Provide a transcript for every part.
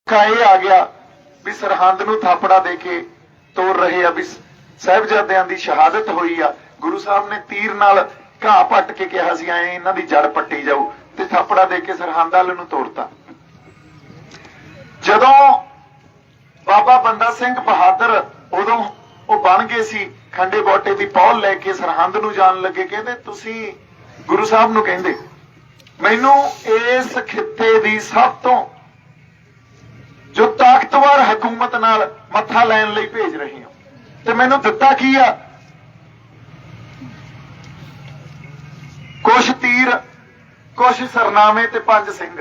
काए आ गया भी सरहंद नूं थापड़ा दे के तोड़ रहे आ भी साहिबजादियां दी शहादत हुई आ। गुरु साहब ने तीर नाल घाह पट के कहा सी ऐ इन्हां दी जड़ पट्टी जाऊ ते थापड़ा दे के सरहंद वाल नूं तोड़ता। जदों बाबा बंदा सिंह बहादुर उदों वो बन गए सी खंडे बोटे की पौल लैके सरहंद नूं जान लगे, कहंदे तुसीं गुरु साहब नूं कहंदे मैनू इस खिते दी सब तो जो ताकतवर हुकूमत नाल मत्था लैण लई भेज रहे हो ते मैनू दिता की आ, कुछ तीर कुछ सरनामे ते 5 सिंह।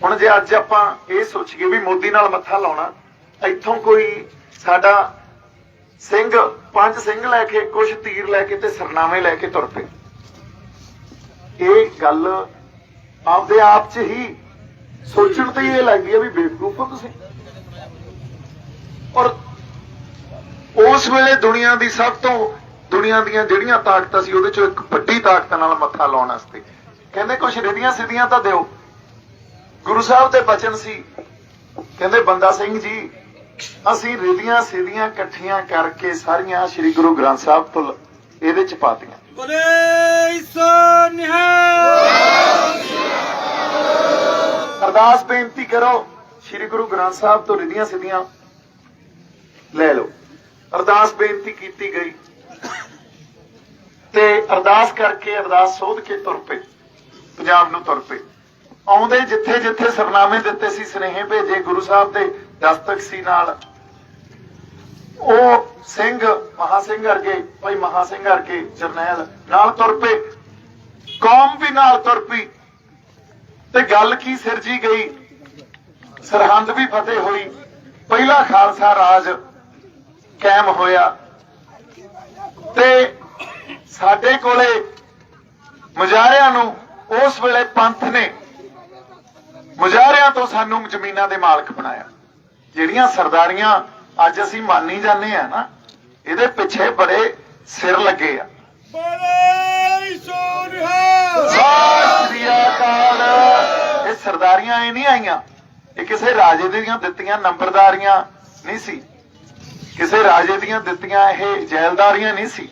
हुण जे अज आपां ये सोचीए भी मोदी नाल मत्था लाउणा, इत्थों कोई साडा सिंह 5 सिंह लैके कुछ तीर लैके ते सरनामे लैके तुर पे। ये गल आपदे आप च ही सोचण ते ये लगदी है भी बेवकूफ हो तुसीं। और उस वेले दुनिया दी सब तो दुनिया दीयां जिहड़ियां ताकतां सी उहदे चों एक वड्डी ताकत नाल मत्था लाउण वास्ते कहंदे कुछ रिधियां सिद्धियां तां दिओ। गुरु साहब दे बचन सी, कहंदे बंदा सिंह जी असीं रिधियां सिद्धियां इकट्ठियां करके सारियां श्री गुरु ग्रंथ साहब तो इहदे च पातीआं। अरदास बेनती करो श्री गुरु ग्रंथ साहब तो रिधियां सिद्धियां ले लो। अरदास बेनती की गई ते अरदास करके अरदास सोध के तुर पे पंजाब नूं तुर पे। आउंदे जिथे जिथे सरनामे दिते सी स्नेहे भेजे गुरु साहब दे दस्तक सी नाल ओ सिंह महासिंह अर्गे भाई महासिंह अर्गे जरनैल नाल तुर पे, कौम भी नाल तुर पई ते गल की सिरजी गई, सरहंद भी फतेह हुई, पहला खालसा राज कायम होया ते साडे कोले मुजाहरियां नूं उस वेले पंथ ने मुजाहरियां तो सानू जमीनां दे मालक बनाया। जिहड़ियां सरदारियां अज असीं मानी जाने आ ना, इहदे पिछे बड़े सिर लगे आ। ये सरदारियां ये नहीं आईयां, ये किसी राजे दियां दित्तियां नंबरदारियां नहीं सी, किसी राजे दियां दित्तियां ये जैलदारियां नहीं सी।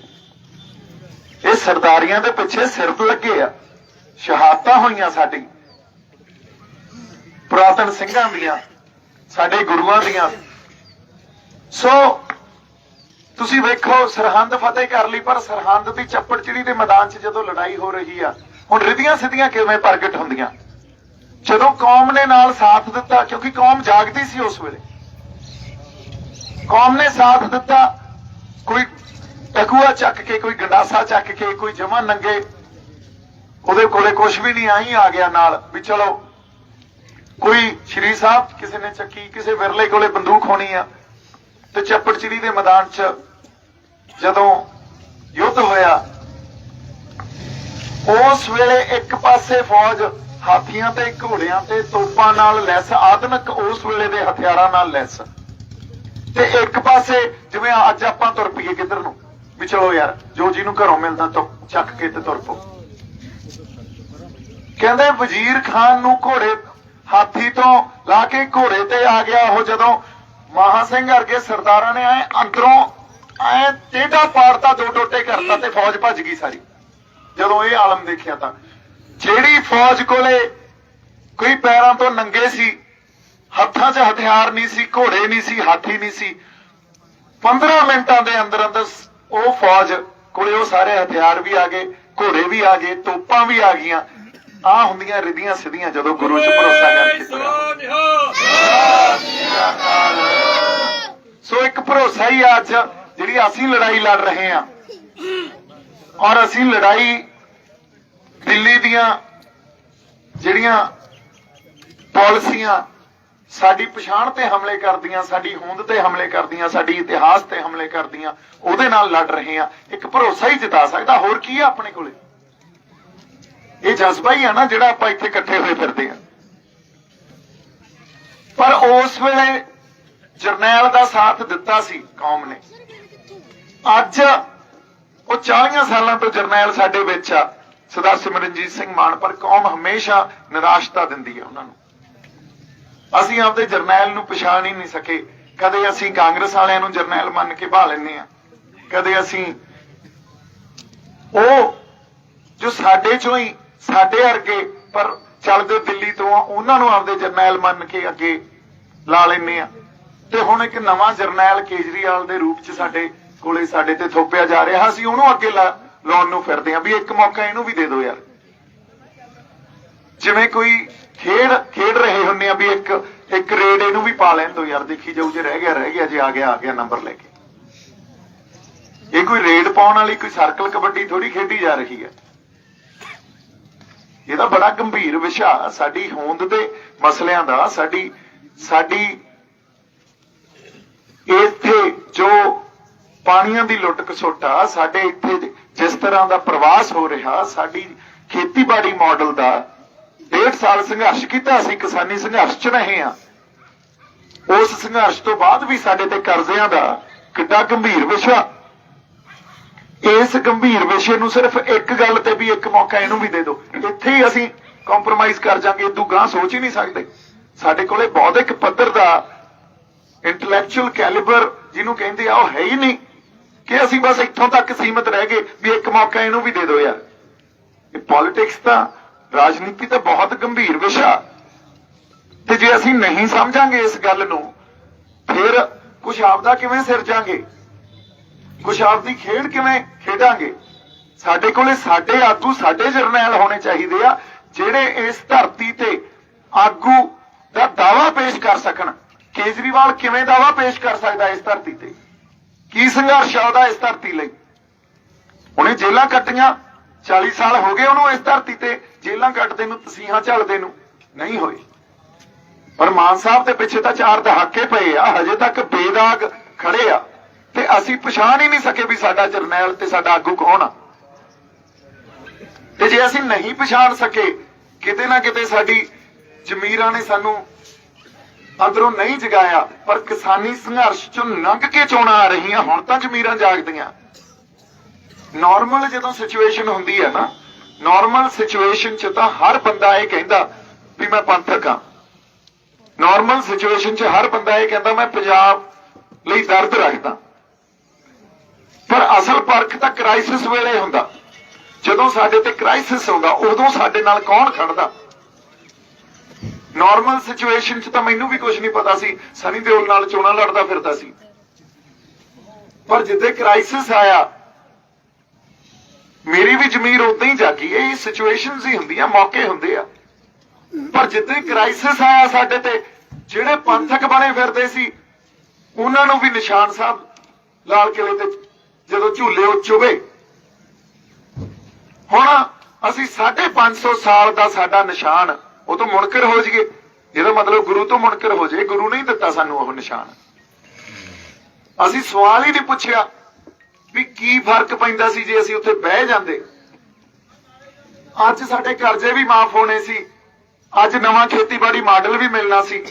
ये सरदारियां दे पिछे सिर लगे आ। शहादतां होईयां साडी पुरातन सिंघां दियां, साडे गुरुआं दियां। सो तुसीं वेखो सरहंद फतेह कर ली, पर सरहंद दी चप्पड़चिड़ी दे मैदान च जदों लड़ाई हो रही आ, हुण रिधियां सिद्धियां किवें प्रगट हुंदियां? जदों कौम ने नाल साथ दिता, क्योंकि कौम जागदी सी उस वेले, कौम ने साथ दिता। कोई टकुआ चक के, कोई गंडासा चक के, कोई जमा नंगे ਉਹਦੇ ਕੋਲੇ कुछ भी नहीं आई आ गया नाल भी चलो। कोई श्री साहब किसी ने चक्की, किसी विरले कोले बंदूक होनी आ ते चप्पड़चिड़ी दे मैदान च जदों युद्ध होया उस वेले एक पासे फौज हाथियां ते घोड़ियां ते तोपां नाल लैस, आधुनिक उस वेले दे हथियारां नाल लैस, ते एक पासे जिवें अज आपां तुर पईए किधर नूं भी चलो यार जो जिहनूं घरों मिलदा तो चक के ते तुर पो। कहंदे वजीर खान नूं घोड़े हाथी तो ला के घोड़े ते आ गया वो, जदों महासिंह अर्गे सरदारां ने आए अंदरों आए टेढ़ा पाड़ता, 2 टोटे करता ते फौज भज गई सारी। जदों ये आलम देखिया तां ਜਿਹੜੀ फौज कोले कोई पैरों तो नंगे सी, हत्थां 'च हथियार नहीं सी, घोड़े नहीं सी, हाथी नहीं सी, 15 मिनटां दे अंदर अंदर वो फौज कोले वो सारे हथियार भी आ गए, घोड़े भी आ गए, तोपां भी आ गईयां। आ हुंदियां रिधियां सिद्धियां जदों गुरु च भरोसा करके सो एक भरोसा ही अज जिहड़ी असीं लड़ाई लड़ रहे हैं। और असीं लड़ाई दिल्ली दियां जिहड़ियां पॉलिसियां साडी पछाण ते हमले करदियां, साडी होंद ते हमले करदियां, साडी इतिहास ते हमले करदियां, ਉਹਦੇ ਨਾਲ लड़ रहे हैं। एक भरोसा ही जिता सकदा, होर की है अपने कोले? ये जज्बा ही है ना जिहड़ा आपां इत्थे इकट्ठे होए फिरदे आ। पर उस वेले जरनैल दा साथ दिता सी कौम ने। अज वो 40 सालों तो जरनैल साडे विच आ, सरदार सिमरनजीत सिंह मान, पर कौम हमेशा निराशता दिंदी है उन्हां नूं। ਅਸੀਂ ਆਪਦੇ ਜਰਨੈਲ ਨੂੰ ਪਛਾਣ ਹੀ ਨਹੀਂ ਸਕੇ। ਕਦੇ ਅਸੀਂ ਕਾਂਗਰਸ ਵਾਲਿਆਂ ਨੂੰ ਜਰਨੈਲ ਮੰਨ ਕੇ ਭਾ ਲੈਂਦੇ ਆ, ਕਦੇ ਅਸੀਂ ਉਹ ਜੋ ਸਾਡੇ ਚੋਂ ਹੀ ਸਾਡੇ ਵਰਗੇ ਪਰ ਚੱਲਦੇ ਦਿੱਲੀ ਤੋਂ ਆ ਉਹਨਾਂ ਨੂੰ ਆਪਦੇ ਜਰਨੈਲ ਮੰਨ ਕੇ ਅੱਗੇ ਲਾ ਲੈਂਦੇ ਆ। ਤੇ ਹੁਣ ਇੱਕ ਨਵਾਂ ਜਰਨੈਲ ਕੇਜਰੀਵਾਲ ਦੇ ਰੂਪ 'ਚ ਸਾਡੇ ਕੋਲੇ ਸਾਡੇ ਤੇ ਥੋਪਿਆ ਜਾ ਰਿਹਾ, ਅਸੀਂ ਉਹਨੂੰ ਅੱਗੇ ਲਾਉਣ ਨੂੰ ਫਿਰਦੇ ਆ ਵੀ ਇੱਕ ਮੌਕਾ ਇਹਨੂੰ ਵੀ ਦੇ ਦਿਓ ਯਾਰ। ਜਿਵੇਂ ਕੋਈ ਖੇਡ ਰਹੇ ਹੁੰਦੇ ਆ ਵੀ ਇੱਕ ਰੇਡ ਇਹਨੂੰ ਵੀ ਪਾ ਲੈਣ ਦਿਓ ਯਾਰ, ਦੇਖੀ ਜਾਊ, ਜੇ ਰਹਿ ਗਿਆ, ਜੇ ਆ ਗਿਆ ਨੰਬਰ ਲੈ ਕੇ। ਇਹ ਕੋਈ ਰੇਡ ਪਾਉਣ ਵਾਲੀ ਕੋਈ ਸਰਕਲ ਕਬੱਡੀ ਥੋੜੀ ਖੇਡੀ ਜਾ ਰਹੀ ਹੈ। ਇਹਦਾ ਬੜਾ ਗੰਭੀਰ ਵਿਸ਼ਾ ਸਾਡੀ ਹੋਂਦ ਦੇ ਮਸਲਿਆਂ ਦਾ, ਸਾਡੀ ਇੱਥੇ ਜੋ ਪਾਣੀਆਂ ਦੀ ਲੁੱਟ ਖਸੁੱਟ, ਸਾਡੇ ਇੱਥੇ ਜਿਸ ਤਰ੍ਹਾਂ ਦਾ ਪ੍ਰਵਾਸ ਹੋ ਰਿਹਾ, ਸਾਡੀ ਖੇਤੀਬਾੜੀ ਮਾਡਲ ਦਾ 1.5 ਸਾਲ ਸੰਘਰਸ਼ ਕੀਤਾ, ਅਸੀਂ ਕਿਸਾਨੀ ਸੰਘਰਸ਼ 'ਚ ਰਹੇ ਹਾਂ। ਉਸ ਸੰਘਰਸ਼ ਤੋਂ ਬਾਅਦ ਵੀ ਸਾਡੇ ਤੇ ਕਰਜ਼ਿਆਂ ਦਾ ਕਿੱਡਾ ਗੰਭੀਰ ਵਿਸ਼ਾ। ਇਸ ਗੰਭੀਰ ਵਿਸ਼ੇ ਨੂੰ ਸਿਰਫ ਇੱਕ ਗੱਲ ਤੇ ਵੀ ਇੱਕ ਮੌਕਾ ਇਹਨੂੰ ਵੀ ਦੇ ਦਿਓ, ਇੱਥੇ ਹੀ ਅਸੀਂ ਕੰਪਰੋਮਾਈਜ਼ ਕਰ ਜਾਾਂਗੇ, ਇਦੋਂ ਗਾਂ ਸੋਚ ਹੀ ਨਹੀਂ ਸਕਦੇ। ਸਾਡੇ ਕੋਲੇ ਬੌਧਿਕ ਪੱਧਰ ਦਾ ਇੰਟੈਲੈਕਚੁਅਲ ਕੈਲੀਬਰ ਜਿਹਨੂੰ ਕਹਿੰਦੇ ਆ ਉਹ ਹੈ ਹੀ ਨਹੀਂ ਕਿ ਅਸੀਂ ਬਸ ਇੱਥੋਂ ਤੱਕ ਸੀਮਤ ਰਹਿ ਗਏ ਵੀ ਇੱਕ ਮੌਕਾ ਇਹਨੂੰ ਵੀ ਦੇ ਦਿਓ ਯਾਰ। ਇਹ ਪੋਲਿਟਿਕਸ ਤਾਂ, ਰਾਜਨੀਤੀ ਤਾਂ ਬਹੁਤ ਗੰਭੀਰ ਵਿਸ਼ਾ, ਤੇ ਜੇ ਅਸੀਂ ਨਹੀਂ ਸਮਝਾਂਗੇ ਇਸ ਗੱਲ ਨੂੰ ਫਿਰ ਕੁਛ ਆਪਦਾ ਕਿਵੇਂ ਸਿਰਜਾਂਗੇ, ਕੁਛ ਆਪਦੀ ਖੇਡ ਕਿਵੇਂ ਖੇਡਾਂਗੇ। ਸਾਡੇ ਕੋਲੇ ਸਾਡੇ ਆਗੂ, ਸਾਡੇ ਜਰਨੈਲ ਹੋਣੇ ਚਾਹੀਦੇ ਆ ਜਿਹੜੇ ਇਸ ਧਰਤੀ ਤੇ ਆਗੂ ਦਾ ਦਾਅਵਾ ਪੇਸ਼ ਕਰ ਸਕਣ। ਕੇਜਰੀਵਾਲ ਕਿਵੇਂ ਦਾਅਵਾ ਪੇਸ਼ ਕਰ ਸਕਦਾ ਇਸ ਧਰਤੀ ਤੇ? ਕੀ ਸੰਘਰਸ਼ ਆ ਉਹਦਾ ਇਸ ਧਰਤੀ ਲਈ? ਉਹਨੇ ਜੇਲਾਂ ਕੱਟੀਆਂ, 40 ਸਾਲ ਹੋ ਗਏ ਉਹਨੂੰ ਇਸ ਧਰਤੀ ਤੇ ਜੇਲਾਂ ਕੱਟਦੇ ਨੂੰ, ਤਸੀਹਾਂ ਝੱਲਦੇ ਨੂੰ, ਨਹੀਂ ਹੋਏ। ਪਰ ਮਾਨ ਸਾਹਿਬ ਦੇ ਪਿੱਛੇ ਤਾਂ 4 ਦਹਾਕੇ ਪਏ ਆ, ਹਜੇ ਤੱਕ ਬੇਦਾਗ ਖੜੇ ਆ, ਤੇ ਅਸੀਂ ਪਛਾਣ ਹੀ ਨਹੀਂ ਸਕੇ ਵੀ ਸਾਡਾ ਜਰਨੈਲ ਤੇ ਸਾਡਾ ਆਗੂ ਕੌਣ ਆ। ਤੇ ਜੇ ਅਸੀਂ ਨਹੀਂ ਪਛਾਣ ਸਕੇ, ਕਿਤੇ ਨਾ ਕਿਤੇ ਸਾਡੀ ਜ਼ਮੀਰਾਂ ਨੇ ਸਾਨੂੰ ਅੰਦਰੋਂ ਨਹੀਂ ਜਗਾਇਆ। ਪਰ ਕਿਸਾਨੀ ਸੰਘਰਸ਼ ਚੋਂ ਲੰਘ ਕੇ ਚੋਣਾਂ ਆ ਰਹੀਆਂ, ਹੁਣ ਤਾਂ ਜ਼ਮੀਰਾਂ ਜਾਗਦੀਆਂ। ਨਾਰਮਲ ਜਦੋਂ ਸਿਚੁਏਸ਼ਨ ਹੁੰਦੀ ਹੈ ਨਾ, ਨਾਰਮਲ ਸਿਚੁਏਸ਼ਨ 'ਚ ਤਾਂ ਹਰ ਬੰਦਾ ਇਹ ਕਹਿੰਦਾ ਵੀ ਮੈਂ ਪੰਥਕ ਹਾਂ। ਨਾਰਮਲ ਸਿਚੁਏਸ਼ਨ 'ਚ ਹਰ ਬੰਦਾ ਇਹ ਕਹਿੰਦਾ ਮੈਂ ਪੰਜਾਬ ਲਈ ਦਰਦ ਰੱਖਦਾ। ਪਰ ਅਸਲ ਪਰਖ ਤਾਂ ਕ੍ਰਾਈਸਿਸ ਵੇਲੇ ਹੁੰਦਾ। ਜਦੋਂ ਸਾਡੇ ਤੇ ਕ੍ਰਾਈਸਿਸ ਹੁੰਦਾ ਉਦੋਂ ਸਾਡੇ ਨਾਲ ਕੌਣ ਖੜਦਾ। ਨਾਰਮਲ ਸਿਚੁਏਸ਼ਨ 'ਚ ਤਾਂ ਮੈਨੂੰ ਵੀ ਕੁਝ ਨਹੀਂ ਪਤਾ ਸੀ, ਸਨੀ ਦਿਓਲ ਨਾਲ ਚੋਣਾਂ ਲੜਦਾ ਫਿਰਦਾ ਸੀ। ਪਰ ਜਿੱਦੇ ਕ੍ਰਾਈਸਿਸ ਆਇਆ ਮੇਰੀ ਵੀ ਜ਼ਮੀਰ ਉਦਾਂ ਹੀ ਜਾਗੀ। ਇਹ ਸਿਚੁਏਸ਼ਨਸ ਹੀ ਹੁੰਦੀਆਂ, ਮੌਕੇ ਹੁੰਦੇ ਆ। ਪਰ ਜਿੱਦੇ ਕ੍ਰਾਈਸਿਸ ਆਇਆ ਸਾਡੇ ਤੇ, ਜਿਹੜੇ ਪੰਥਕ ਬਣੇ ਫਿਰਦੇ ਸੀ ਉਹਨਾਂ ਨੂੰ ਵੀ ਨਿਸ਼ਾਨ ਸਾਹਿਬ ਲਾਲ ਕਿਲੇ ਤੇ ਜਦੋਂ ਝੂਲੇ ਉਹ ਚੁਗੇ। ਹੁਣ ਅਸੀਂ 550 ਸਾਲ ਦਾ ਸਾਡਾ ਨਿਸ਼ਾਨ ਉਹ ਤੋਂ ਮੁਨਕਰ ਹੋ ਜਾਈਏ, ਇਹਦਾ ਮਤਲਬ ਗੁਰੂ ਤੋਂ ਮੁਨਕਰ ਹੋ ਜਾਏ। ਗੁਰੂ ਨਹੀਂ ਦਿੱਤਾ ਸਾਨੂੰ ਉਹ ਨਿਸ਼ਾਨ। ਅਸੀਂ ਸਵਾਲ ਹੀ ਨਹੀਂ ਪੁੱਛਿਆ ਵੀ ਕੀ ਫਰਕ ਪੈਂਦਾ ਸੀ ਜੇ ਅਸੀਂ ਉੱਥੇ ਬਹਿ ਜਾਂਦੇ। ਅੱਜ ਸਾਡੇ ਕਰਜ਼ੇ ਵੀ ਮਾਫ ਹੋਣੇ ਸੀ, ਅੱਜ ਨਵਾਂ ਖੇਤੀਬਾੜੀ ਮਾਡਲ ਵੀ ਮਿਲਣਾ ਸੀ,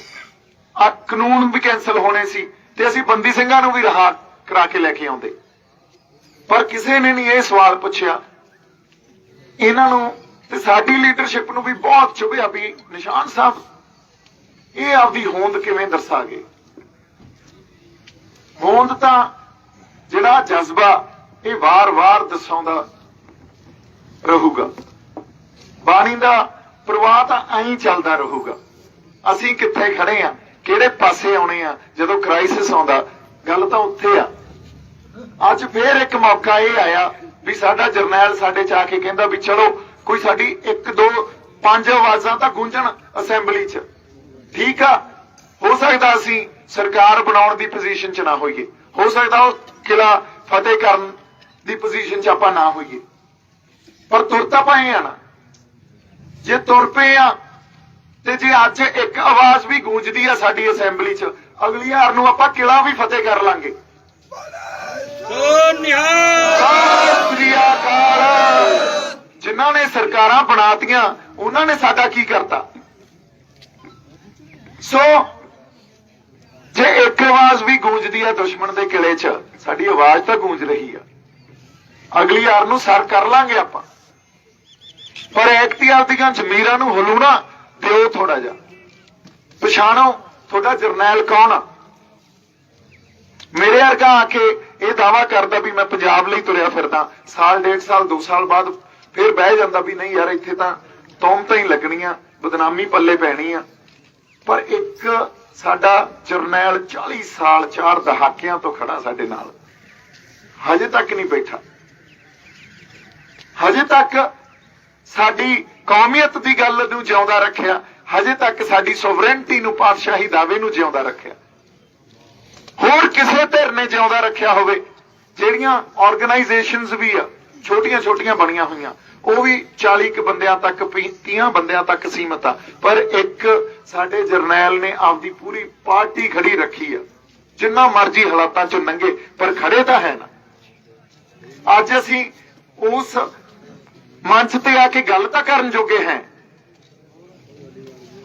ਆ ਕਾਨੂੰਨ ਵੀ ਕੈਂਸਲ ਹੋਣੇ ਸੀ, ਤੇ ਅਸੀਂ ਬੰਦੀ ਸਿੰਘਾਂ ਨੂੰ ਵੀ ਰਿਹਾ ਕਰਾ ਕੇ ਲੈ ਕੇ ਆਉਂਦੇ। ਪਰ ਕਿਸੇ ਨੇ ਨਹੀਂ ਇਹ ਸਵਾਲ ਪੁੱਛਿਆ। ਇਹਨਾਂ ਨੂੰ ਤੇ ਸਾਡੀ ਲੀਡਰਸ਼ਿਪ ਨੂੰ ਵੀ ਬਹੁਤ ਚੁਭਿਆ ਵੀ ਨਿਸ਼ਾਨ ਸਾਹਿਬ ਇਹ ਆਪਦੀ ਹੋਂਦ ਕਿਵੇਂ ਦਰਸਾ ਗਏ। ਹੋਂਦ ਤਾਂ ਜਿਹੜਾ ਜਜ਼ਬਾ ਇਹ ਵਾਰ-ਵਾਰ ਦਰਸਾਉਂਦਾ ਰਹੂਗਾ। ਬਾਣੀ ਦਾ ਪ੍ਰਵਾਹ ਤਾਂ ਐਂ ਚੱਲਦਾ ਰਹੂਗਾ। ਅਸੀਂ ਕਿੱਥੇ ਖੜੇ ਆ, ਕਿਹੜੇ ਪਾਸੇ ਆਉਣੇ ਆ ਜਦੋਂ ਕ੍ਰਾਈਸਿਸ ਆਉਂਦਾ, ਗੱਲ ਤਾਂ ਉੱਥੇ ਆ। ਅੱਜ ਫੇਰ ਇੱਕ ਮੌਕਾ ਇਹ ਆਇਆ ਵੀ ਸਾਡਾ ਜਰਨੈਲ ਸਾਡੇ ਚ ਆ ਕੇ ਕਹਿੰਦਾ ਵੀ ਚਲੋ ਕੋਈ ਸਾਡੀ 1 2 5 ਆਵਾਜ਼ਾਂ ਤਾਂ ਗੂੰਜਣ ਅਸੈਂਬਲੀ 'ਚ। ਠੀਕ ਆ, ਹੋ ਸਕਦਾ ਅਸੀਂ ਸਰਕਾਰ ਬਣਾਉਣ ਦੀ ਪੋਜੀਸ਼ਨ 'ਚ ਨਾ ਹੋਈਏ, ਹੋ ਸਕਦਾ ਉਹ ਕਿਲਾ ਫਤਿਹ ਕਰਨ ਦੀ ਪੋਜੀਸ਼ਨ 'ਚ ਆਪਾਂ ਨਾ ਹੋਈਏ, ਪਰ ਤੁਰ ਤਾਂ ਪਏ ਆ ਨਾ। ਜੇ ਤੁਰ ਪਏ ਆ ਤੇ ਜੇ ਅੱਜ ਇੱਕ ਆਵਾਜ਼ ਵੀ ਗੂੰਜਦੀ ਆ ਸਾਡੀ ਅਸੈਂਬਲੀ 'ਚ, ਅਗਲੀ ਵਾਰ ਨੂੰ ਆਪਾਂ ਕਿਲਾ ਵੀ ਫਤਿਹ ਕਰ ਲਾਂਗੇ। ਜਿਨ੍ਹਾਂ ਨੇ ਸਰਕਾਰਾਂ ਬਣਾਤੀਆਂ ਉਹਨਾਂ ਨੇ ਸਾਡਾ ਕੀ ਕਰਤਾ। ਸੋ ਜੇ ਇੱਕ ਆਵਾਜ਼ ਵੀ ਗੂੰਜਦੀ ਆ ਦੁਸ਼ਮਣ ਦੇ ਕਿਲੇ 'ਚ, ਸਾਡੀ ਆਵਾਜ਼ ਤਾਂ ਗੂੰਜ ਰਹੀ ਆ। ਅਗਲੀ ਵਾਰ ਨੂੰ ਸਰ ਕਰ ਲਾਂਗੇ ਆਪਾਂ, ਪਰ ਐਕਤੀ ਆਪਦੀਆਂ ਜ਼ਮੀਰਾਂ ਨੂੰ ਹਲੂਣਾ ਦਿਓ ਥੋੜਾ ਜਿਹਾ। ਪਛਾਣੋ ਤੁਹਾਡਾ ਜਰਨੈਲ ਕੌਣ ਆ। ਮੇਰੇ ਵਰਗਾ ਆ ਕੇ ਇਹ ਦਾਵਾ ਕਰਦਾ ਵੀ ਮੈਂ ਪੰਜਾਬ ਲਈ ਤੁਰਿਆ ਫਿਰਦਾ, ਸਾਲ 1.5 ਸਾਲ 2 ਸਾਲ ਬਾਅਦ ਫਿਰ ਬਹਿ ਜਾਂਦਾ ਵੀ ਨਹੀਂ ਯਾਰ ਇੱਥੇ ਤਾਂ ਤੌਹਮਤਾਂ ਹੀ ਲੱਗਣੀਆਂ, ਬਦਨਾਮੀ ਪੱਲੇ ਪੈਣੀ ਆ। ਪਰ ਇੱਕ ਸਾਡਾ ਜਰਨੈਲ 40 ਸਾਲ 4 ਦਹਾਕਿਆਂ ਤੋਂ ਖੜਾ ਸਾਡੇ ਨਾਲ, ਹਜੇ ਤੱਕ ਨਹੀਂ ਬੈਠਾ, ਹਜੇ ਤੱਕ ਸਾਡੀ ਕੌਮੀਅਤ ਦੀ ਗੱਲ ਨੂੰ ਜਿਉਂਦਾ ਰੱਖਿਆ, ਹਜੇ ਤੱਕ ਸਾਡੀ ਸੋਵਰੇਨਟੀ ਨੂੰ, ਪਾਤਸ਼ਾਹੀ ਦਾਅਵੇ ਨੂੰ ਜਿਉਂਦਾ ਰੱਖਿਆ। ਹੋਰ ਕਿਸੇ ਧਿਰ ਨੇ ਜਿਉਂਦਾ ਰੱਖਿਆ ਹੋਵੇ, ਜਿਹੜੀਆਂ ਆਰਗੇਨਾਈਜੇਸ਼ਨਸ ਵੀ ਆ ਛੋਟੀਆਂ ਛੋਟੀਆਂ ਬਣੀਆਂ ਹੋਈਆਂ, ਉਹ ਵੀ 40 ਕੁ ਬੰਦਿਆਂ ਤੱਕ 30 ਬੰਦਿਆਂ ਤੱਕ ਸੀਮਤ ਆ, ਪਰ ਇੱਕ ਸਾਡੇ ਜਰਨੈਲ ਨੇ ਆਪਦੀ ਪੂਰੀ ਪਾਰਟੀ ਖੜੀ ਰੱਖੀ ਆ। ਜਿੰਨਾ ਮਰਜ਼ੀ ਹਾਲਾਤਾਂ ਚੋਂ ਲੰਘੇ ਪਰ ਖੜੇ ਤਾਂ ਹੈ ਨਾ। ਅੱਜ ਅਸੀਂ ਉਸ ਮੰਚ ਤੇ ਆ ਕੇ ਗੱਲ ਤਾਂ ਕਰਨ ਜੋਗੇ ਹੈ।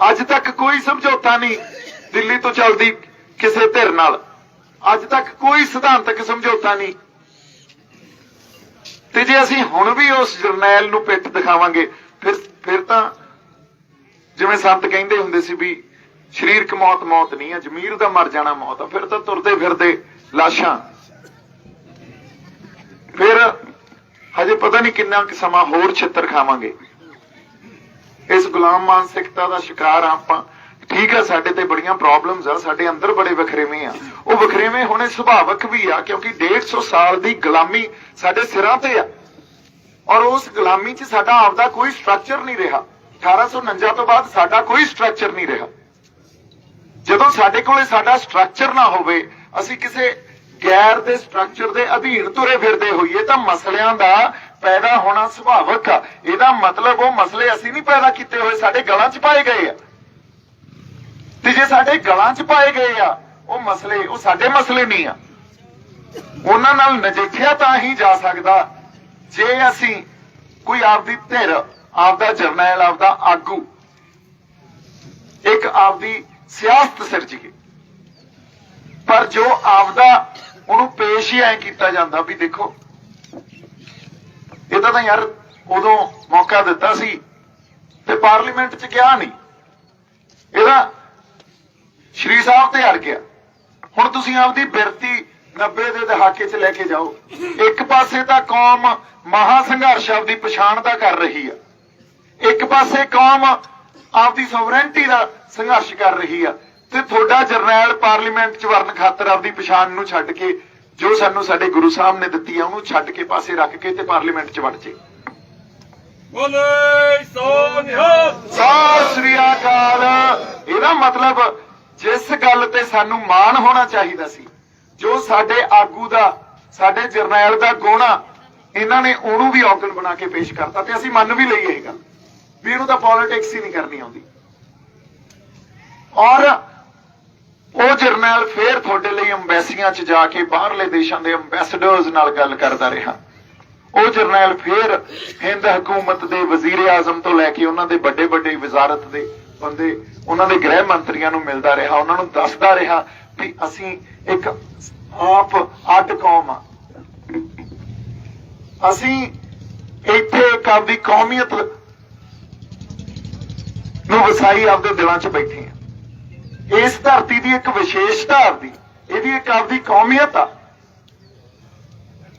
ਅੱਜ ਤੱਕ ਕੋਈ ਸਮਝੌਤਾ ਨਹੀਂ ਦਿੱਲੀ ਤੋਂ ਚੱਲਦੀ ਕਿਸੇ ਧਿਰ ਨਾਲ, ਅੱਜ ਤੱਕ ਕੋਈ ਸਿਧਾਂਤਕ ਸਮਝੌਤਾ ਨਹੀਂ। ਤੇ ਜੇ ਅਸੀਂ ਹੁਣ ਵੀ ਉਸ ਜਰਨੈਲ ਨੂੰ ਪਿੱਠ ਦਿਖਾਵਾਂਗੇ ਫਿਰ ਤਾਂ ਜਿਵੇਂ ਸੰਤ ਕਹਿੰਦੇ ਹੁੰਦੇ ਸੀ ਵੀ ਸਰੀਰਕ ਮੌਤ ਮੌਤ ਨਹੀਂ ਆ, ਜ਼ਮੀਰ ਦਾ ਮਰ ਜਾਣਾ ਮੌਤ ਆ। ਫਿਰ ਤਾਂ ਤੁਰਦੇ ਫਿਰਦੇ ਲਾਸ਼ਾਂ। ਫਿਰ ਹਜੇ ਪਤਾ ਨਹੀਂ ਕਿੰਨਾ ਕੁ ਸਮਾਂ ਹੋਰ ਛਿੱਤਰ ਖਾਵਾਂਗੇ। ਇਸ ਗੁਲਾਮ ਮਾਨਸਿਕਤਾ ਦਾ ਸ਼ਿਕਾਰ ਆਪਾਂ। ਠੀਕ ਆ, ਸਾਡੇ ਤੇ ਬੜੀਆਂ ਪ੍ਰੋਬਲਮਸ ਆ, ਸਾਡੇ ਅੰਦਰ ਬੜੇ ਵਖਰੇਵੇਂ ਆ। ਉਹ ਵਖਰੇਵੇਂ ਹੋਣੇ ਸੁਭਾਵਿਕ ਵੀ ਆ, ਕਿਉਂਕਿ 150 ਸਾਲ ਦੀ ਗੁਲਾਮੀ ਸਾਡੇ ਸਿਰਾਂ ਤੇ ਆ, ਔਰ ਉਸ ਗੁਲਾਮੀ 'ਚ ਸਾਡਾ ਆਪਦਾ ਕੋਈ ਸਟਰਕਚਰ ਨਹੀਂ ਰਿਹਾ। 1849 ਤੋਂ ਬਾਅਦ ਸਾਡਾ ਕੋਈ ਸਟਰਕਚਰ ਨਹੀਂ ਰਿਹਾ। ਜਦੋਂ ਸਾਡੇ ਕੋਲੇ ਸਾਡਾ ਸਟਰਕਚਰ ਨਾ ਹੋਵੇ, ਅਸੀਂ ਕਿਸੇ ਗੈਰ ਦੇ ਸਟਰਕਚਰ ਦੇ ਅਧੀਨ ਤੁਰੇ ਫਿਰਦੇ ਹੋਈਏ, ਤਾਂ ਮਸਲਿਆਂ ਦਾ ਪੈਦਾ ਹੋਣਾ ਸੁਭਾਵਿਕ ਆ। ਇਹਦਾ ਮਤਲਬ ਉਹ ਮਸਲੇ ਅਸੀਂ ਨਹੀਂ ਪੈਦਾ ਕੀਤੇ ਹੋਏ, ਸਾਡੇ ਗਲਾਂ 'ਚ ਪਾਏ ਗਏ ਆ। ਤੇ ਜੇ ਸਾਡੇ ਗਲਾਂ 'ਚ ਪਾਏ ਗਏ ਆ ਉਹ ਮਸਲੇ, ਉਹ ਸਾਡੇ ਮਸਲੇ ਨਹੀਂ ਆ। ਉਹਨਾਂ ਨਾਲ ਨਜਿੱਠਿਆ ਤਾਂ ਹੀ ਜਾ ਸਕਦਾ ਜੇ ਅਸੀਂ ਕੋਈ ਆਪਦੀ ਧਿਰ, ਆਪਦਾ ਜਰਨੈਲ, ਆਪਦਾ ਆਗੂ, ਇੱਕ ਆਪਦੀ ਸਿਆਸਤ ਸਿਰਜੀਏ। ਪਰ ਜੋ ਆਪਦਾ ਉਹਨੂੰ ਪੇਸ਼ ਹੀ ਐ ਕੀਤਾ ਜਾਂਦਾ ਵੀ ਦੇਖੋ ਇਹਦਾ ਤਾਂ ਯਾਰ ਉਦੋਂ ਮੌਕਾ ਦਿੱਤਾ ਸੀ ਤੇ ਪਾਰਲੀਮੈਂਟ 'ਚ ਗਿਆ ਨਹੀਂ, ਇਹਦਾ ਸ਼੍ਰੀ ਸਾਹਿਬ ਤੇ ਅੜ ਗਿਆ। ਹੁਣ ਤੁਸੀਂ ਆਪਦੀ ਬਿਰਤੀ 90 ਦੇ ਦਹਾਕੇ 'ਚ ਲੈ ਕੇ ਜਾਓ। ਇੱਕ ਪਾਸੇ ਤਾਂ ਕੌਮ ਮਹਾ ਸੰਘਰਸ਼ ਆਪਦੀ ਪਛਾਣ ਦਾ ਕਰ ਰਹੀ ਆ, ਇੱਕ ਪਾਸੇ ਕੌਮ ਆਪਦੀ ਸੋਵਰੇਨਟੀ ਦਾ ਸੰਘਰਸ਼ ਕਰ ਰਹੀ ਆ, ਤੇ ਤੁਹਾਡਾ ਜਰਨੈਲ ਪਾਰਲੀਮੈਂਟ 'ਚ ਵਰਨ ਖਾਤਰ ਆਪਦੀ ਪਛਾਣ ਨੂੰ ਛੱਡ ਕੇ, ਜੋ ਸਾਨੂੰ ਸਾਡੇ ਗੁਰੂ ਸਾਹਿਬ ਨੇ ਦਿੱਤੀ ਆ, ਉਹਨੂੰ ਛੱਡ ਕੇ ਪਾਸੇ ਰੱਖ ਕੇ ਤੇ ਪਾਰਲੀਮੈਂਟ 'ਚ ਵੜ ਜੇ। ਸਤਿ ਸ੍ਰੀ ਅਕਾਲ। ਇਹਦਾ ਮਤਲਬ ਜਿਸ ਗੱਲ ਤੇ ਸਾਨੂੰ ਮਾਣ ਹੋਣਾ ਚਾਹੀਦਾ ਸੀ, ਜੋ ਸਾਡੇ ਆਗੂ ਦਾ, ਸਾਡੇ ਜਰਨੈਲ ਦਾ ਗੁਣ ਆ, ਇਹਨਾਂ ਨੇ ਉਹਨੂੰ ਵੀ ਔਗਣ ਬਣਾ ਕੇ ਪੇਸ਼ ਕਰਤਾ। ਤੇ ਅਸੀਂ ਮੰਨ ਵੀ ਲਈ ਇਹ ਗੱਲ ਵੀ ਇਹਨੂੰ ਤਾਂ ਪੋਲਿਟਿਕਸ ਹੀ ਨਹੀਂ ਕਰਨੀ ਆਉਂਦੀ। ਔਰ ਉਹ ਜਰਨੈਲ ਫੇਰ ਤੁਹਾਡੇ ਲਈ ਅੰਬੈਸੀਆਂ 'ਚ ਜਾ ਕੇ ਬਾਹਰਲੇ ਦੇਸ਼ਾਂ ਦੇ ਅੰਬੈਸਡਰਸ ਨਾਲ ਗੱਲ ਕਰਦਾ ਰਿਹਾ। ਉਹ ਜਰਨੈਲ ਫੇਰ ਹਿੰਦ ਹਕੂਮਤ ਦੇ ਵਜ਼ੀਰ ਆਜ਼ਮ ਤੋਂ ਲੈ ਕੇ ਉਹਨਾਂ ਦੇ ਵੱਡੇ ਵੱਡੇ ਵਜ਼ਾਰਤ ਦੇ ਬੰਦੇ, ਉਹਨਾਂ ਦੇ ਗ੍ਰਹਿ ਮੰਤਰੀਆਂ ਨੂੰ ਮਿਲਦਾ ਰਿਹਾ, ਉਹਨਾਂ ਨੂੰ ਦੱਸਦਾ ਰਿਹਾ ਵੀ ਅਸੀਂ ਇੱਕ ਆਪ ਅੱਡ ਕੌਮ ਆ, ਅਸੀਂ ਇੱਥੇ ਇੱਕ ਆਪਦੀ ਕੌਮੀਅਤ ਨੂੰ ਵਸਾਈ ਆਪਦੇ ਦਿਲਾਂ 'ਚ ਬੈਠੇ ਆ। ਇਸ ਧਰਤੀ ਦੀ ਇੱਕ ਵਿਸ਼ੇਸ਼ਤਾ ਆਪਦੀ, ਇਹਦੀ ਇੱਕ ਆਪਦੀ ਕੌਮੀਅਤ ਆ।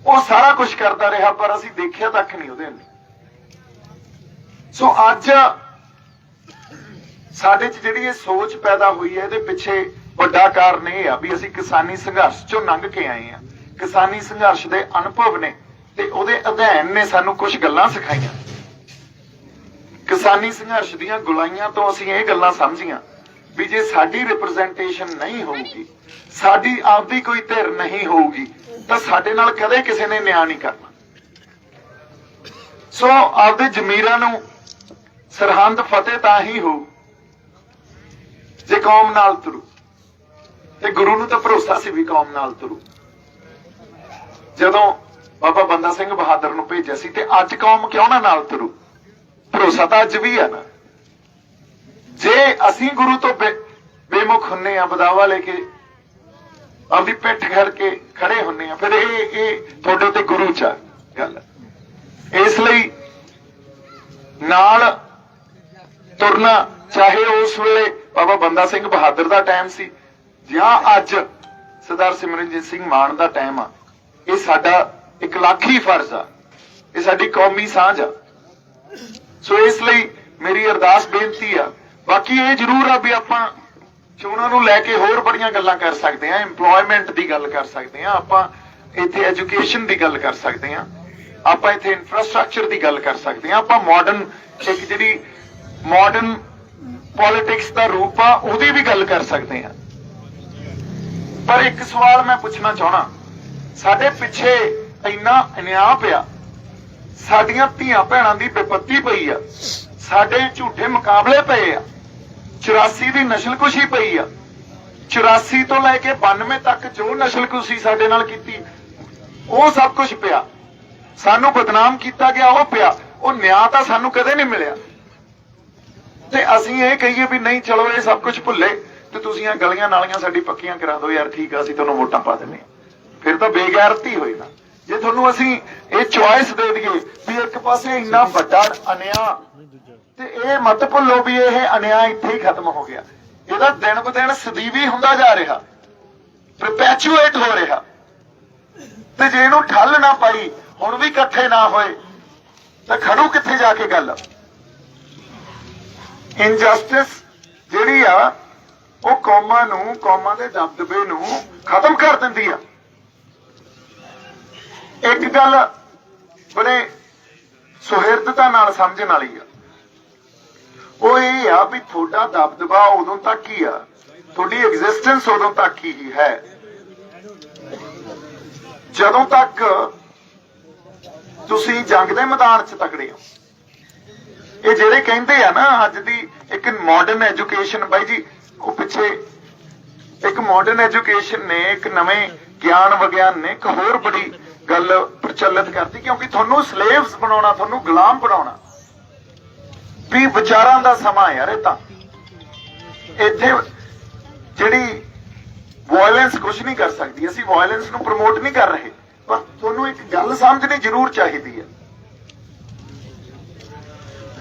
ਉਹ ਸਾਰਾ ਕੁਝ ਕਰਦਾ ਰਿਹਾ ਪਰ ਅਸੀਂ ਦੇਖਿਆ ਤੱਕ ਨਹੀਂ ਉਹਦੇ ਅੰਦਰ। ਸੋ ਅੱਜ ਸਾਡੇ 'ਚ ਜਿਹੜੀ ਇਹ ਸੋਚ ਪੈਦਾ ਹੋਈ ਹੈ, ਇਹਦੇ ਪਿੱਛੇ ਵੱਡਾ ਕਾਰਨ ਇਹ ਆ ਵੀ ਅਸੀਂ ਕਿਸਾਨੀ ਸੰਘਰਸ਼ 'ਚੋਂ ਲੰਘ ਕੇ ਆਏ ਆ। ਕਿਸਾਨੀ ਸੰਘਰਸ਼ ਦੇ ਅਨੁਭਵ ਨੇ ਤੇ ਉਹਦੇ ਅਧਿਐਨ ਨੇ ਸਾਨੂੰ ਕੁਝ ਗੱਲਾਂ ਸਿਖਾਈਆਂ। ਕਿਸਾਨੀ ਸੰਘਰਸ਼ ਦੀਆਂ ਗੁਲਾਈਆਂ ਤੋਂ ਅਸੀਂ ਇਹ ਗੱਲਾਂ ਸਮਝੀਆਂ ਵੀ ਜੇ ਸਾਡੀ ਰਿਪਰੈਜ਼ੈਂਟੇਸ਼ਨ ਨਹੀਂ ਹੋਊਗੀ, ਸਾਡੀ ਆਪਦੀ ਕੋਈ ਧਿਰ ਨਹੀਂ ਹੋਊਗੀ, ਤਾਂ ਸਾਡੇ ਨਾਲ ਕਦੇ ਕਿਸੇ ਨੇ ਨਿਆਂ ਨਹੀਂ ਕਰਨਾ। ਸੋ ਆਪਦੇ ਜ਼ਮੀਰਾਂ ਨੂੰ ਸਰਹੰਦ ਫਤਿਹ ਤਾਂ ਹੀ ਹੋਊ ਜੇ ਕੌਮ ਨਾਲ ਤੁਰੂ, ਤੇ ਗੁਰੂ ਨੂੰ ਤਾਂ ਭਰੋਸਾ ਸੀ ਵੀ ਕੌਮ ਨਾਲ ਤੁਰੂ। ਜਦੋਂ ਬਾਬਾ ਬੰਦਾ ਸਿੰਘ ਬਹਾਦਰ ਨੂੰ ਭੇਜਿਆ ਸੀ, ਤੇ ਅੱਜ ਕੌਮ ਕਿਉਂ ਨਾ ਨਾਲ ਤੁਰੂ? ਭਰੋਸਾ ਤਾਂ ਅੱਜ ਵੀ ਆ ਨਾ। ਜੇ ਅਸੀਂ ਗੁਰੂ ਤੋਂ ਬੇਮੁਖ ਹੁੰਨੇ ਆ, ਬਦਾਵਾ ਲੈ ਕੇ ਆਪਦੀ ਪਿੱਠ ਘੜ ਕੇ ਖੜੇ ਹੁੰਨੇ ਆ, ਫਿਰ ਇਹ ਤੁਹਾਡੇ ਤੇ ਗੁਰੂ ਚ ਗੱਲ। ਇਸ ਲਈ ਨਾਲ ਤੁਰਨਾ, ਚਾਹੇ ਉਸ ਵੇਲੇ ਬਾਬਾ ਬੰਦਾ ਸਿੰਘ ਬਹਾਦਰ ਦਾ ਟਾਈਮ ਸੀ ਜਾਂ ਅੱਜ ਸਰਦਾਰ ਸਿਮਰਨਜੀਤ ਸਿੰਘ ਮਾਨ ਦਾ ਟਾਈਮ ਆ। ਇਹ ਸਾਡਾ ਇਕਲਾਖੀ ਫਰਜ਼ ਆ, ਇਹ ਸਾਡੀ ਕੌਮੀ ਸਾਂਝ ਆ। ਸੋ ਇਸ ਲਈ ਮੇਰੀ ਅਰਦਾਸ ਬੇਨਤੀ ਆ। ਬਾਕੀ ਇਹ ਜ਼ਰੂਰ ਆ ਵੀ ਆਪਾਂ ਚੋਣਾਂ ਨੂੰ ਲੈ ਕੇ ਹੋਰ ਬੜੀਆਂ ਗੱਲਾਂ ਕਰ ਸਕਦੇ ਹਾਂ, ਇੰਪਲੋਇਮੈਂਟ ਦੀ ਗੱਲ ਕਰ ਸਕਦੇ ਹਾਂ, ਆਪਾਂ ਇੱਥੇ ਐਜੂਕੇਸ਼ਨ ਦੀ ਗੱਲ ਕਰ ਸਕਦੇ ਹਾਂ, ਆਪਾਂ ਇੱਥੇ ਇਨਫਰਾਸਟ੍ਰਕਚਰ ਦੀ ਗੱਲ ਕਰ ਸਕਦੇ ਹਾਂ, ਆਪਾਂ ਮਾਡਰਨ ਇੱਕ ਜਿਹੜੀ ਮਾਡਰਨ ਪੋਲਿਟਿਕਸ ਦਾ ਰੂਪ ਆ ਉਹਦੀ ਵੀ ਗੱਲ ਕਰ ਸਕਦੇ ਹਾਂ। ਪਰ ਇੱਕ ਸਵਾਲ ਮੈਂ ਪੁੱਛਣਾ ਚਾਹਣਾ, ਸਾਡੇ ਪਿੱਛੇ ਇੰਨਾ ਅਨਿਆਂ ਪਿਆ, ਸਾਡੀਆਂ ਧੀਆਂ ਭੈਣਾਂ ਦੀ ਬੇਪੱਤੀ ਪਈ ਆ, ਸਾਡੇ ਝੂਠੇ ਮੁਕਾਬਲੇ ਪਏ ਆ, 84 ਦੀ ਨਸਲਕੁਸ਼ੀ ਪਈ ਆ, 84 ਤੋਂ ਲੈ ਕੇ 92 ਤੱਕ ਜੋ ਨਸਲਕੁਸ਼ੀ ਸਾਡੇ ਨਾਲ ਕੀਤੀ ਉਹ ਸਭ ਕੁਝ ਪਿਆ, ਸਾਨੂੰ ਬਦਨਾਮ ਕੀਤਾ ਗਿਆ ਉਹ ਪਿਆ, ਉਹ ਨਿਆਂ ਤਾਂ ਸਾਨੂੰ ਕਦੇ ਨਹੀਂ ਮਿਲਿਆ। ਤੇ ਅਸੀਂ ਇਹ ਕਹੀਏ ਵੀ ਨਹੀਂ ਚਲੋ ਇਹ ਸਭ ਕੁਝ ਭੁੱਲੇ ਤੇ ਤੁਸੀਂ ਆ ਗਲੀਆਂ ਨਾਲੀਆਂ ਸਾਡੀ ਪੱਕੀਆਂ ਕਰਾ ਦਿਓ ਯਾਰ, ਠੀਕ ਆ ਅਸੀਂ ਤੁਹਾਨੂੰ ਵੋਟਾਂ ਪਾ ਦਿੰਦੇ ਹਾਂ, ਫਿਰ ਤਾਂ ਬੇਗੈਰਤੀ ਹੋਈ ਨਾ। ਜੇ ਤੁਹਾਨੂੰ ਅਸੀਂ ਇਹ ਚੁਆਇਸ ਦੇ ਦਈਏ ਵੀ ਇੱਕ ਪਾਸੇ ਇੰਨਾ ਵੱਡਾ ਅਨਿਆਂ ਤੇ ਇਹ ਮਤ ਭੁੱਲੋ ਵੀ ਇਹ ਅਨਿਆਂ ਇੱਥੇ ਹੀ ਖਤਮ ਹੋ ਗਿਆ, ਇਹਦਾ ਦਿਨ ਬ ਦਿਨ ਸਦੀਵੀ ਹੁੰਦਾ ਜਾ ਰਿਹਾ, ਪਰਪੈਚੁਏਟ ਹੋ ਰਿਹਾ। ਤੇ ਜੇ ਇਹਨੂੰ ਠੱਲ ਨਾ ਪਾਈ, ਹੁਣ ਵੀ ਇਕੱਠੇ ਨਾ ਹੋਏ ਤਾਂ ਖੜੂ ਕਿੱਥੇ ਜਾ ਕੇ ਗੱਲ। ਇਨਜਸਟਿਸ ਜਿਹੜੀ ਆ ਉਹ ਕੌਮਾਂ ਨੂੰ, ਕੌਮਾਂ ਦੇ ਦਬਦਬੇ ਨੂੰ ਖਤਮ ਕਰ ਦਿੰਦੀ ਆ। ਇੱਕ ਗੱਲ ਬੜੇ ਸੁਹਿਰਦਤਾ ਨਾਲ ਸਮਝਣ ਵਾਲੀ ਆ, ਉਹ ਇਹ ਆ ਵੀ ਤੁਹਾਡਾ ਦਬਦਬਾ ਉਦੋਂ ਤੱਕ ਹੀ ਆ, ਤੁਹਾਡੀ ਐਗਜ਼ਿਸਟੈਂਸ ਉਦੋਂ ਤੱਕ ਹੀ ਹੈ ਜਦੋਂ ਤੱਕ ਤੁਸੀਂ ਜੰਗ ਦੇ ਮੈਦਾਨ 'ਚ ਤਕੜੇ ਹੋ। ਇਹ ਜਿਹੜੇ ਕਹਿੰਦੇ ਆ ਨਾ ਅੱਜ ਦੀ ਇੱਕ ਮਾਡਰਨ ਐਜੂਕੇਸ਼ਨ, ਬਾਈ ਜੀ ਉਹ ਪਿੱਛੇ ਇੱਕ ਮਾਡਰਨ ਐਜੂਕੇਸ਼ਨ ਨੇ, ਇੱਕ ਨਵੇਂ ਗਿਆਨ ਵਿਗਿਆਨ ਨੇ ਇੱਕ ਹੋਰ ਬੜੀ ਗੱਲ ਪ੍ਰਚਲਿਤ ਕਰਤੀ, ਕਿਉਂਕਿ ਤੁਹਾਨੂੰ ਸਲੇਵਸ ਬਣਾਉਣਾ, ਤੁਹਾਨੂੰ ਗੁਲਾਮ ਬਣਾਉਣਾ ਵੀ ਵਿਚਾਰਾਂ ਦਾ ਸਮਾਂ ਯਾਰ। ਇਹ ਤਾਂ ਇੱਥੇ ਜਿਹੜੀ ਵਾਇਲੈਂਸ ਕੁਝ ਨਹੀਂ ਕਰ ਸਕਦੀ, ਅਸੀਂ ਵਾਇਲੈਂਸ ਨੂੰ ਪ੍ਰਮੋਟ ਨਹੀਂ ਕਰ ਰਹੇ, ਪਰ ਤੁਹਾਨੂੰ ਇੱਕ ਗੱਲ ਸਮਝਣੀ ਜ਼ਰੂਰ ਚਾਹੀਦੀ ਹੈ,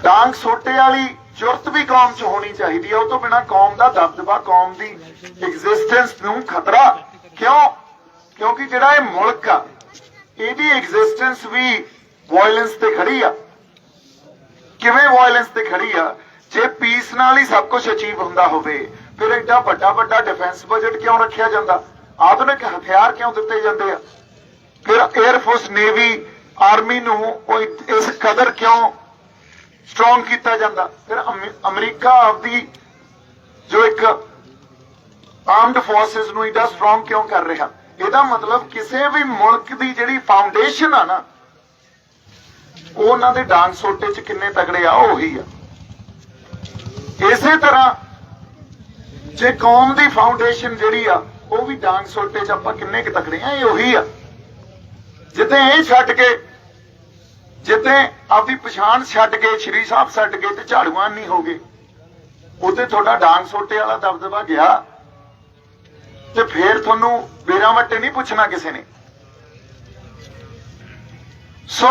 ਡਾਂਗ ਸੋਟੇ ਵਾਲੀ ਜੁਰਤ ਵੀ ਕੌਮ 'ਚ ਹੋਣੀ ਚਾਹੀਦੀ ਹੈ। ਉਹ ਤੋਂ ਬਿਨਾਂ ਕੌਮ ਦਾ ਦਬਦਬਾ, ਕੌਮ ਦੀ ਐਗਜ਼ਿਸਟੈਂਸ ਨੂੰ ਖਤਰਾ। ਕਿਉਂ? ਕਿਉਂਕਿ ਜਿਹੜਾ ਇਹ ਮੁਲਕ ਆ ਇਹਦੀ ਐਗਜ਼ਿਸਟੈਂਸ ਵੀ ਵਾਇਲੈਂਸ ਤੇ ਖੜੀ ਆ। ਕਿਵੇਂ ਵਾਇਲੈਂਸ ਤੇ ਖੜੀ ਆ? ਜੇ ਪੀਸ ਨਾਲ ਹੀ ਸਭ ਕੁਝ ਅਚੀਵ ਹੁੰਦਾ ਹੋਵੇ ਫਿਰ ਐਡਾ ਵੱਡਾ ਵੱਡਾ ਡਿਫੈਂਸ ਬਜਟ ਕਿਉਂ ਰੱਖਿਆ ਜਾਂਦਾ? ਆਧੁਨਿਕ ਹਥਿਆਰ ਕਿਉਂ ਦਿੱਤੇ ਜਾਂਦੇ ਆ? ਫਿਰ 에ਅਰ ਫੋਰਸ, ਨੇਵੀ, ਆਰਮੀ ਨੂੰ ਉਹ ਇਸ ਕਦਰ ਕਿਉਂ ਸਟਰੋਂਗ ਕੀਤਾ ਜਾਂਦਾ? ਫਿਰ ਅਮਰੀਕਾ ਆਪਦੀ ਜੋ ਇੱਕ ਆਰਮਡ ਫੋਰਸਿਸ ਨੂੰ ਇਹਦਾ ਸਟਰੋਂਗ ਕਿਉਂ ਕਰ ਰਿਹਾ? ਇਹਦਾ ਮਤਲਬ ਕਿਸੇ ਵੀ ਮੁਲਕ ਦੀ ਜਿਹੜੀ ਫਾਊਂਡੇਸ਼ਨ ਆ ਨਾ, ਉਹ ਉਹਨਾਂ ਦੇ ਡਾਂਗ ਸੋਟੇ 'ਚ ਕਿੰਨੇ ਤਗੜੇ ਆ, ਉਹੀ ਆ। ਇਸੇ ਤਰ੍ਹਾਂ ਜੇ ਕੌਮ ਦੀ ਫਾਊਂਡੇਸ਼ਨ ਜਿਹੜੀ ਆ ਉਹ ਵੀ ਡਾਂਗ ਸੋਟੇ 'ਚ ਆਪਾਂ ਕਿੰਨੇ ਕੁ ਤਗੜੇ ਆ, ਇਹ ਉਹੀ ਆ। ਜਿੱਥੇ ਇਹ ਛੱਡ ਕੇ, ਜਿੱਥੇ ਆਪਦੀ ਪਛਾਣ ਛੱਡ ਕੇ, ਸ਼੍ਰੀ ਸਾਹਿਬ ਛੱਡ ਕੇ ਤੇ ਝਾੜੂਆਂ ਨਹੀਂ ਹੋ ਗਏ, ਉੱਥੇ ਤੁਹਾਡਾ ਡਾਂਗ ਸੋਟੇ ਵਾਲਾ ਦਬਦਬਾ ਗਿਆ ਤੇ ਫੇਰ ਤੁਹਾਨੂੰ ਬੇਰਾਂ ਵੱਟੇ ਨਹੀਂ ਪੁੱਛਣਾ ਕਿਸੇ ਨੇ। ਸੋ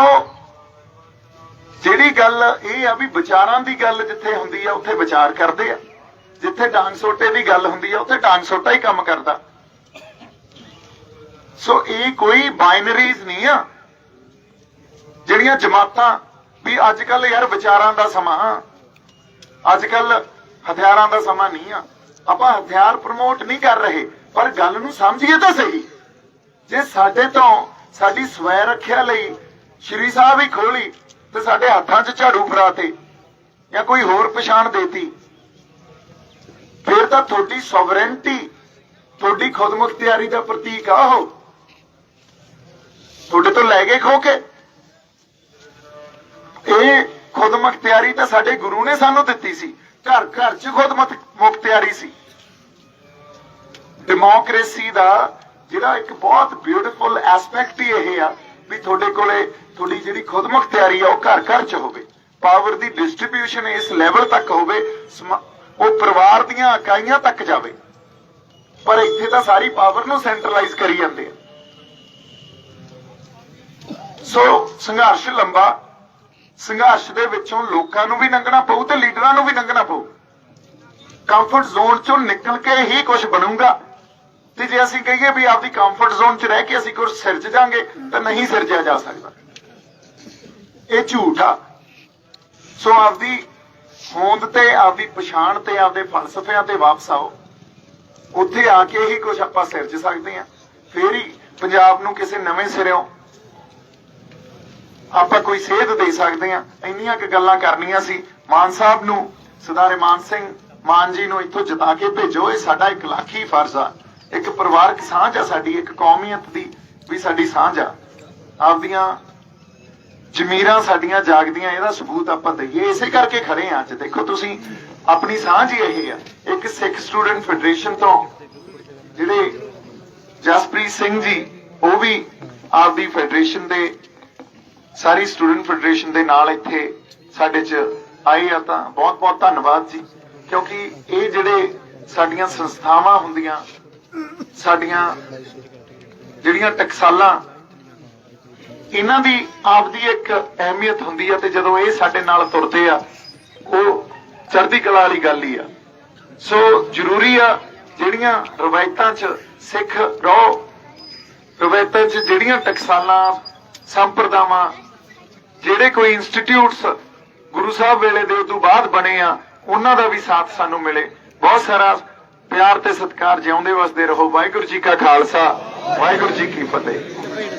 ਜਿਹੜੀ ਗੱਲ ਇਹ ਆ ਵੀ ਵਿਚਾਰਾਂ ਦੀ ਗੱਲ ਜਿੱਥੇ ਹੁੰਦੀ ਆ ਉੱਥੇ ਵਿਚਾਰ ਕਰਦੇ ਆ, ਜਿੱਥੇ ਡਾਂਗ ਸੋਟੇ ਦੀ ਗੱਲ ਹੁੰਦੀ ਆ ਉੱਥੇ ਡਾਂਗ ਸੋਟਾ ਹੀ ਕੰਮ ਕਰਦਾ। ਸੋ ਇਹ ਕੋਈ ਬਾਈਨਰੀਜ਼ ਨਹੀਂ ਆ ਜਿਹੜੀਆਂ ਜਮਾਤਾਂ ਵੀ ਅੱਜ ਕੱਲ ਯਾਰ ਵਿਚਾਰਾਂ ਦਾ ਸਮਾਂ, ਅੱਜ ਕੱਲ ਹਥਿਆਰਾਂ ਦਾ ਸਮਾਂ ਨਹੀਂ ਆ। ਆਪਾਂ ਹਥਿਆਰ ਪ੍ਰਮੋਟ ਨਹੀਂ ਕਰ ਰਹੇ, ਪਰ ਗੱਲ ਨੂੰ ਸਮਝੀਏ ਤਾਂ ਸਹੀ। ਜੇ ਸਾਡੇ ਤੋਂ ਸਾਡੀ ਸਵੈ ਰੱਖਿਆ ਲਈ ਸ਼੍ਰੀ ਸਾਹਿਬ ਹੀ ਖੋਲੀ ਤੇ ਸਾਡੇ ਹੱਥਾਂ 'ਚ ਝਾੜੂ ਫੜਾਤੇ ਜਾਂ ਕੋਈ ਹੋਰ ਪਛਾਣ ਦੇਤੀ, ਫਿਰ ਤਾਂ ਤੁਹਾਡੀ ਸੋਵਰੈਂਟੀ, ਤੁਹਾਡੀ ਖੁਦਮੁਖਤਿਆਰੀ ਦਾ ਪ੍ਰਤੀਕ ਆ ਉਹ, ਤੁਹਾਡੇ ਤੋਂ ਲੈ ਗਏ ਖੋ ਕੇ। ਇਹ ਖੁਦਮੁਖਤਿਆਰੀ ਤਾਂ ਸਾਡੇ ਗੁਰੂ ਨੇ ਸਾਨੂੰ ਦਿੱਤੀ ਸੀ, ਘਰ ਘਰ 'ਚ ਖੁਦਮੁਖਤਿਆਰੀ ਸੀ। ਡੈਮੋਕ੍ਰੇਸੀ ਦਾ ਜਿਹੜਾ ਇੱਕ ਬਹੁਤ ਬਿਊਟੀਫੁਲ ਐਸਪੈਕਟ ਹੀ ਇਹ ਆ ਵੀ ਤੁਹਾਡੇ ਕੋਲੇ ਤੁਹਾਡੀ ਜਿਹੜੀ ਖੁਦਮੁਖਤਿਆਰੀ ਆ ਉਹ ਘਰ ਘਰ 'ਚ ਹੋਵੇ, ਪਾਵਰ ਦੀ ਡਿਸਟ੍ਰੀਬਿਊਸ਼ਨ ਇਸ ਲੈਵਲ ਤੱਕ ਹੋਵੇ, ਉਹ ਪਰਿਵਾਰ ਦੀਆਂ ਇਕਾਈਆਂ ਤੱਕ ਜਾਵੇ। ਪਰ ਇੱਥੇ ਤਾਂ ਸਾਰੀ ਪਾਵਰ ਨੂੰ ਸੈਂਟਰਲਾਈਜ਼ ਕਰੀ ਜਾਂਦੇ ਆ। ਸੋ ਸੰਘਰਸ਼ ਲੰਬਾ, ਸੰਘਰਸ਼ ਦੇ ਵਿੱਚੋਂ ਲੋਕਾਂ ਨੂੰ ਵੀ ਲੰਘਣਾ ਪਊ ਤੇ ਲੀਡਰਾਂ ਨੂੰ ਵੀ ਲੰਘਣਾ ਪਊ। ਕੰਫਰਟ ਜ਼ੋਨ ਚੋਂ ਨਿਕਲ ਕੇ ਹੀ ਕੁਝ ਬਣੂਗਾ। ਤੇ ਜੇ ਅਸੀਂ ਕਹੀਏ ਵੀ ਆਪਦੀ ਕੰਫਰਟ ਜ਼ੋਨ 'ਚ ਰਹਿ ਕੇ ਅਸੀਂ ਕੁਝ ਸਿਰਜ ਜਾਾਂਗੇ ਤਾਂ ਨਹੀਂ ਸਿਰਜਿਆ ਜਾ ਸਕਦਾ। ਇਹ ਝੂਠ ਆ। ਸੋ ਆਪਦੀ ਹੋਂਦ ਤੇ, ਆਪਦੀ ਪਛਾਣ ਤੇ, ਆਪਦੇ ਫਲਸਫਿਆਂ ਤੇ ਵਾਪਸ ਆਓ। ਉੱਥੇ ਆ ਕੇ ਹੀ ਕੁਝ ਆਪਾਂ ਸਿਰਜ ਸਕਦੇ ਹਾਂ। ਫੇਰ ਹੀ ਪੰਜਾਬ ਨੂੰ ਕਿਸੇ ਨਵੇਂ ਸਿਰਿਓਂ ਆਪਾਂ ਕੋਈ ਸੇਧ ਦੇ ਸਕਦੇ ਹਾਂ। ਇੰਨੀਆਂ ਕੁ ਗੱਲਾਂ ਕਰਨੀਆਂ ਸੀ। ਮਾਨ ਸਾਹਿਬ ਨੂੰ, ਸਰਦਾਰ ਮਾਨ ਸਿੰਘ ਮਾਨ ਜੀ ਨੂੰ ਇੱਥੋਂ ਜਿਤਾ ਕੇ ਭੇਜੋ। ਇਹ ਸਾਡਾ ਇਖਲਾਕੀ ਫਰਜ਼ ਆ, ਇੱਕ ਪਰਿਵਾਰਕ ਸਾਂਝ ਆ ਸਾਡੀ, ਇੱਕ ਕੌਮੀਅਤ ਦੀ ਵੀ ਸਾਡੀ ਸਾਂਝ ਆ। ਆਪਦੀਆਂ ਜ਼ਮੀਰਾਂ ਸਾਡੀਆਂ ਜਾਗਦੀਆਂ, ਇਹਦਾ ਸਬੂਤ ਆਪਾਂ ਦਈਏ। ਇਸੇ ਕਰਕੇ ਖੜੇ ਆ ਅੱਜ। ਦੇਖੋ ਤੁਸੀਂ, ਆਪਣੀ ਸਾਂਝ ਹੀ ਇਹ ਆ। ਇੱਕ ਸਿੱਖ ਸਟੂਡੈਂਟ ਫੈਡਰੇਸ਼ਨ ਤੋਂ ਜਿਹੜੇ ਜਸਪ੍ਰੀਤ ਸਿੰਘ ਜੀ, ਉਹ ਵੀ ਆਪਦੀ ਫੈਡਰੇਸ਼ਨ ਦੇ, ਸਾਰੀ ਸਟੂਡੈਂਟ ਫੈਡਰੇਸ਼ਨ ਦੇ ਨਾਲ ਇੱਥੇ ਸਾਡੇ 'ਚ ਆਏ ਆ। ਤਾਂ ਬਹੁਤ ਬਹੁਤ ਧੰਨਵਾਦ ਜੀ। ਕਿਉਂਕਿ ਇਹ ਜਿਹੜੇ ਸਾਡੀਆਂ ਸੰਸਥਾਵਾਂ ਹੁੰਦੀਆਂ, ਸਾਡੀਆਂ ਜਿਹੜੀਆਂ ਟਕਸਾਲਾਂ, ਇਹਨਾਂ ਦੀ ਆਪਦੀ ਇੱਕ ਅਹਿਮੀਅਤ ਹੁੰਦੀ ਆ। ਤੇ ਜਦੋਂ ਇਹ ਸਾਡੇ ਨਾਲ ਤੁਰਦੇ ਆ, ਉਹ ਚੜ੍ਹਦੀ ਕਲਾ ਵਾਲੀ ਗੱਲ ਹੀ ਆ। ਸੋ ਜ਼ਰੂਰੀ ਆ ਜਿਹੜੀਆਂ ਰਵਾਇਤਾਂ 'ਚ ਸਿੱਖ ਰਹੋ, ਰਵਾਇਤਾਂ 'ਚ ਜਿਹੜੀਆਂ ਟਕਸਾਲਾਂ, ਸੰਪਰਦਾਵਾਂ, ਜਿਹੜੇ ਕੋਈ ਇੰਸਟੀਟਿਊਟਸ ਗੁਰੂ ਸਾਹਿਬ ਵੇਲੇ ਦੇ ਤੋਂ ਬਾਅਦ ਬਣੇ ਆ, ਉਹਨਾਂ ਦਾ ਵੀ ਸਾਥ ਸਾਨੂੰ ਮਿਲੇ। ਬਹੁਤ ਸਾਰਾ ਪਿਆਰ ਤੇ ਸਤਿਕਾਰ। ਜਿਉਂਦੇ ਵਸਦੇ ਰਹੋ। ਵਾਹਿਗੁਰੂ ਜੀ ਕਾ ਖਾਲਸਾ, ਵਾਹਿਗੁਰੂ ਜੀ ਕੀ ਫਤਿਹ।